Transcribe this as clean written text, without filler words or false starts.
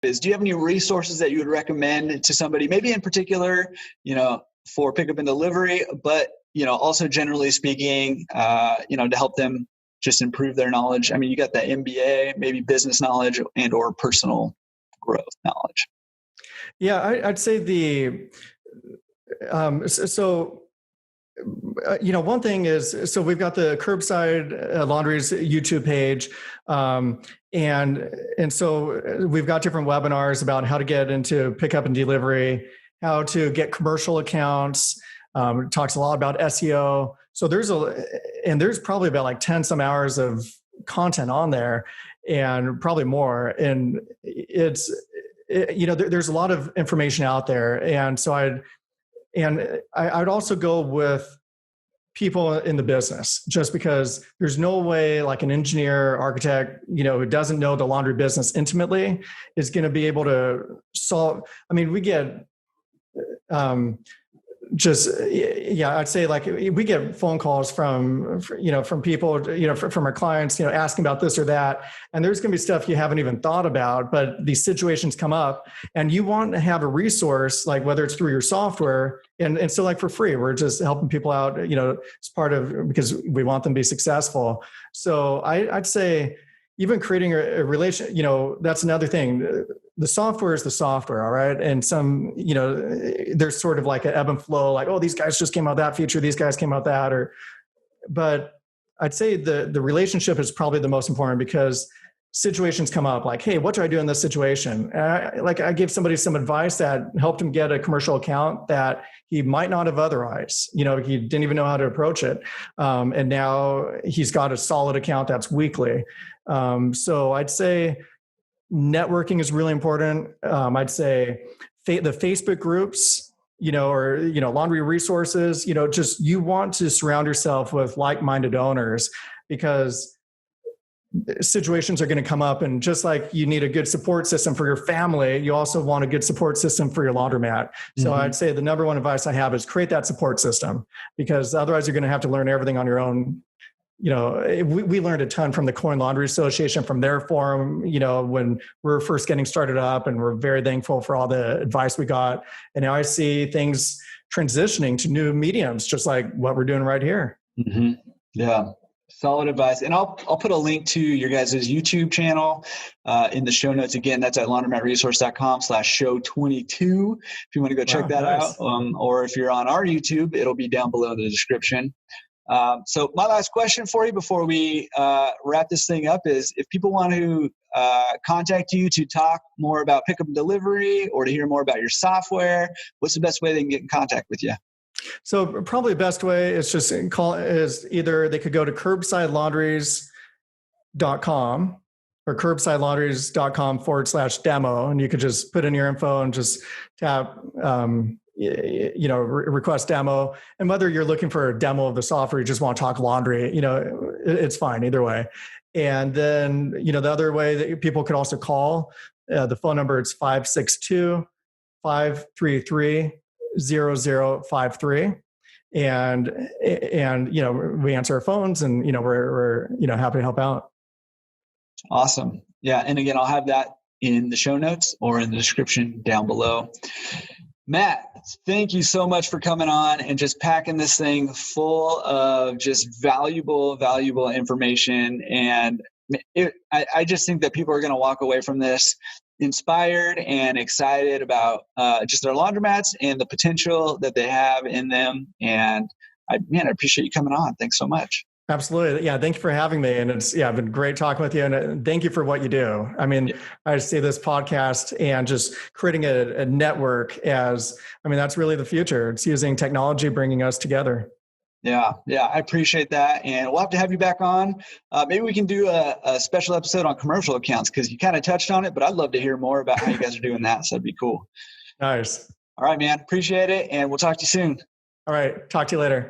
is. Do you have any resources that you would recommend to somebody, maybe in particular, for pickup and delivery, but, also generally speaking, to help them just improve their knowledge? I mean, you got that MBA, maybe business knowledge and or personal growth knowledge. Yeah, I'd say one thing is, so we've got the Curbside Laundries YouTube page. And so we've got different webinars about how to get into pickup and delivery, how to get commercial accounts. It talks a lot about SEO. So there's probably about like 10 some hours of content on there, and probably more. And there's a lot of information out there. And so I'd also go with people in the business, just because there's no way like an engineer, architect, who doesn't know the laundry business intimately is going to be able to solve. I mean, we get, I'd say like we get phone calls from people, from our clients, asking about this or that. And there's going to be stuff you haven't even thought about, but these situations come up and you want to have a resource, like whether it's through your software and so like for free, we're just helping people out, it's part of, because we want them to be successful. So I'd say even creating a relation, that's another thing. The software is the software, all right? And some, there's sort of like an ebb and flow, like, oh, these guys just came out that feature, these guys came out that, but I'd say the relationship is probably the most important, because situations come up like, hey, what do I do in this situation? I gave somebody some advice that helped him get a commercial account that he might not have otherwise. He didn't even know how to approach it. And now he's got a solid account that's weekly. So I'd say networking is really important. I'd say the Facebook groups, or, laundry resources, just you want to surround yourself with like-minded owners, because situations are going to come up, and just like you need a good support system for your family, you also want a good support system for your laundromat. So I'd say the number one advice I have is create that support system, because otherwise you're going to have to learn everything on your own. We learned a ton from the Coin Laundry Association, from their forum, when we were first getting started up, and we're very thankful for all the advice we got. And now I see things transitioning to new mediums, just like what we're doing right here. Mm-hmm. Yeah. Solid advice. And I'll put a link to your guys' YouTube channel in the show notes. Again, that's at laundromatresource.com/show22. If you want to go check that out. Or if you're on our YouTube, it'll be down below in the description. So my last question for you before we wrap this thing up is, if people want to contact you to talk more about pickup and delivery, or to hear more about your software, what's the best way they can get in contact with you? So probably the best way is just either they could go to curbsidelaundries.com or curbsidelaundries.com/demo, and you could just put in your info and just tap, request demo. And whether you're looking for a demo of the software, you just want to talk laundry, it's fine either way. And then, the other way that people could also call, the phone number, it's 562-533-0053. And we answer our phones, and we're happy to help out. Awesome. Yeah. And again, I'll have that in the show notes or in the description down below. Matt, thank you so much for coming on and just packing this thing full of just valuable information. And I just think that people are going to walk away from this inspired and excited about just their laundromats and the potential that they have in them. And I appreciate you coming on. Thanks so much. Absolutely. Yeah. Thank you for having me. And it's been great talking with you. And thank you for what you do. I mean, I see this podcast and just creating a network that's really the future. It's using technology, bringing us together. Yeah. I appreciate that. And we'll have to have you back on. Maybe we can do a special episode on commercial accounts, because you kind of touched on it, but I'd love to hear more about how you guys are doing that. So that'd be cool. Nice. All right, man. Appreciate it. And we'll talk to you soon. All right. Talk to you later.